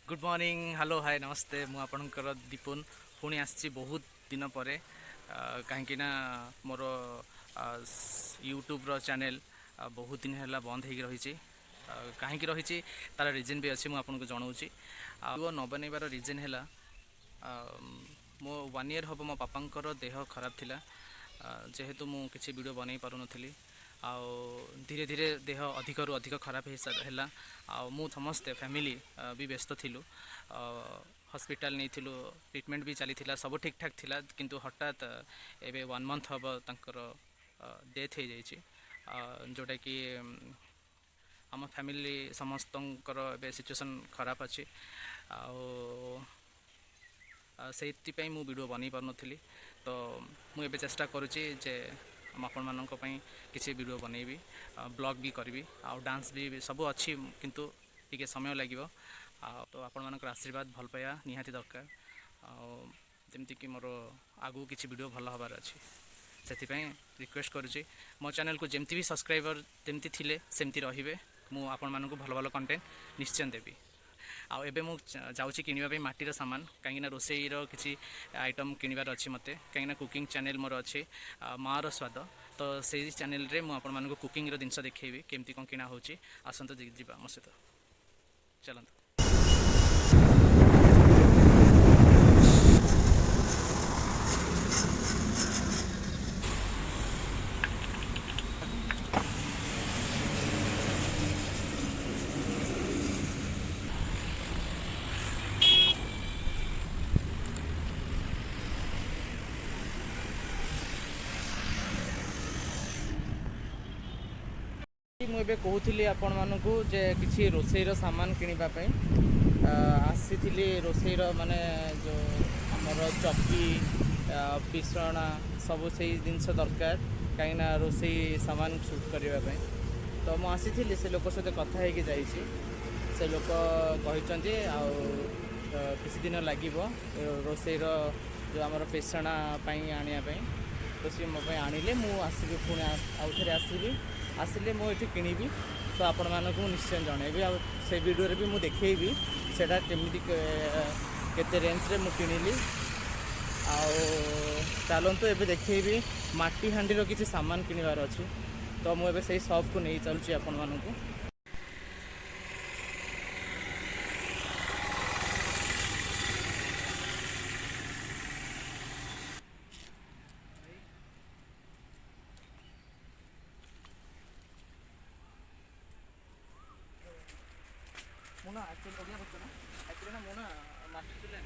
Good morning hello hi नमस्ते मु आपणकर दीपुन पुणी आसी बहुत दिन पर कहीं मोर यूट्यूब चैनल बहुत दिन है बंद हो रही कहीं रही तार रिजन भी अच्छी मुझे जनाऊँगी न बनइबार रिजन है मो 1 ईयर हम मो पापा देह खराब थिला जेहेतु मु किसी वीडियो बनई पार नी धीरे धीरे देह अधिक रु अधिक खराब है मु समस्ते फैमिली भी व्यस्त थिलु हॉस्पिटल नहीं थिलु ट्रीटमेंट भी चली सब ठीक ठाक थिला किंतु हठात एबे 1 मंथ हम तंकर डेथ हो जाइए जोटा कि आम फैमिली समस्त सिचुएसन खराब अच्छी से मु वीडियो बन पार नी तो मुझे चेष्टा करुच्ची जे आपण मानक किसी वीडियो बनईबी ब्लॉग भी करी आ डांस भी सब अच्छी किंतु टिके समय लगे तो आपण मानक आशीर्वाद भल पाया निहाती दरकार जमती कि मोर आगू किसी वीडियो भल हबार अच्छी से रिक्वेस्ट करुच्ची मो चैनल को जमती भी सब्सक्राइबर जमती थिले सेमती रहिबे मु आपण मानक भल भल कंटेंट निश्चय देवी आबे मु जाऊँगी किणवा माटीर सामान कहीं रोसईर किसी आइटम किणवार अच्छी मत कहीं कुकिंग चैनल मोर अच्छी मार स्वाद तो से चैनल रे मु आपण मानक कुकिंग जिनस देखी केमती कौन किणा होची आसत जा मो सहित चलते मुझे कहूली आपण मानक जे किसी रोसईर सामान किणापी आसी रोसईर माने जो आमर चकी पिसणा सब से जिनस दरकार कहीं रोसई सामान शूट करने तो मुझे से लोक सहित कथा हो से लोक कहते किसी दिन लगे रोसईर जो आमर पेषणा आने तो सी मो आनिले मुझे पुणी आउ थे आसबि आसिले मुझे किणवी तो आपण मानक निश्चय जनइबी से वीडियो भी मुझे देखी सेटा केमी केते रेंज रे मुझे किणिली चलतु एबे देखी माटी हांडी किसी सामान किणवार अच्छी तो मुझे से शॉप को नहीं चलुची आपण मानक मुना एक्चुअली ओडिया बोलते ना एक्चुअली ना मुना माटी चुले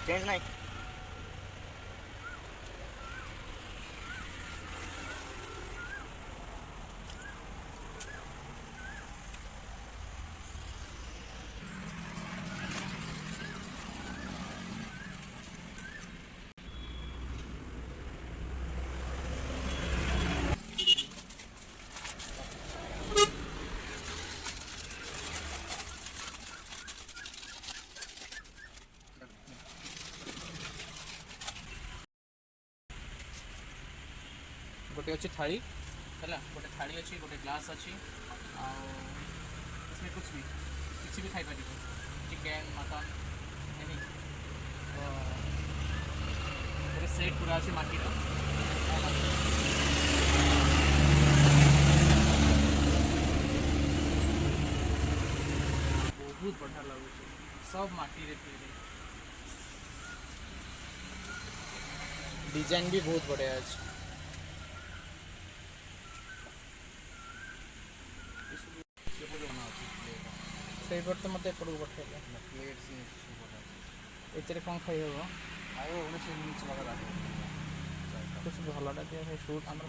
चेंज नहीं गोटे अच्छी थाली है गोटे थाली अच्छी गोटे ग्लास अच्छी इसमें कुछ भी किसी भी खाई पार चिकेन मटन एनी तो गोटे सेट पूरा अच्छी माटीर बहुत बढ़िया लगुच सब माटी डिजाइन भी बहुत बढ़िया अच्छे से तो मत एपटू पठेगा प्लेट कौन खाई हम आयो 19 इंच लगा कुछ भलटा दिया से शूट आम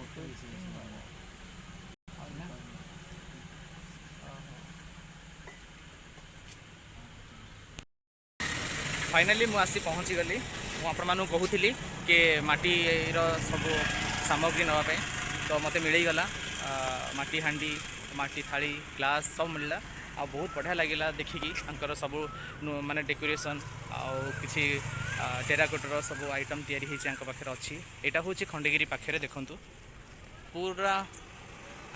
फाइनाली मु आसी पहुँची गली मुझे कहूली कि माटीर सब सामग्री नापी तो मत मिलगला माटी हांडी माटी थाली ग्लास सब मिलला आ बहुत बढ़िया लगिला देखिकी सब माने डेकोरेशन आछि टेराकोटर सब आइटम तैयारी पाखे अच्छी यहाँ हूँ खंडगिरी पाखे देखूँ पूरा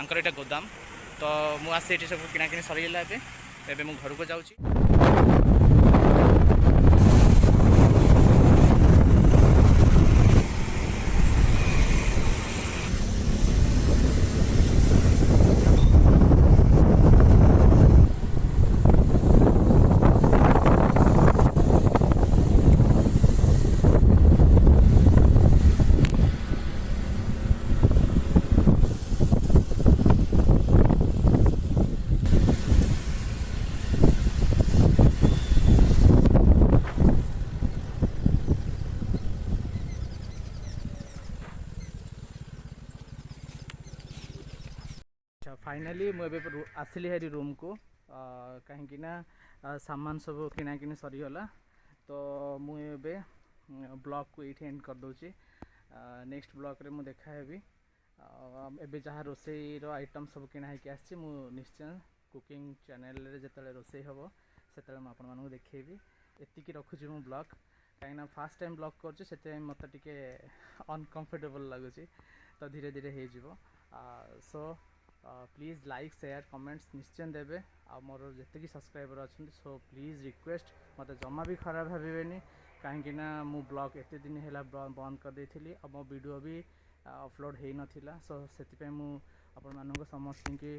आंकर यहाँ गोदाम तो मुझे ये सब किणाकिणी सरीगला एवं मु घर को जाऊँगी। फाइनाली मुझे आसली हेरी रूम को कहीं सामान सब किणाकिणी सरीगला तो मुझे ब्लॉग को ये एंड कर दूची। नेक्स्ट ब्लॉग रे मुझे देखा एबे जहाँ रोसई आइटम सब किणा आसी निश्चय कुकिंग चैनल रे जिते रोसई हम से मुझे देखी एतिकी रखुची मु ब्लॉग कहीं फास्ट टाइम ब्लॉग कर मत टे अनकंफर्टेबल लगुच तो धीरे धीरे हो so please like share comments निश्चय देवे आ मोर जितकी सब्सक्राइबर अच्छा सो प्लीज़ रिक्वेस्ट मत जमा भी खराब भावेनि कहीं मु ब्लॉग एत दिन है बंद कर देती और मो वीडियो भी अपलोड हो नाला सो से मुझे समस्त की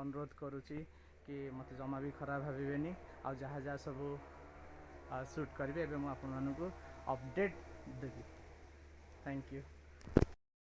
अनुरोध करुच्ची कि मत जमा भी खराब भावेनि आ जहाँ जहाँ सब शूट करेंगे मुझे अपडेट देवी। Thank you.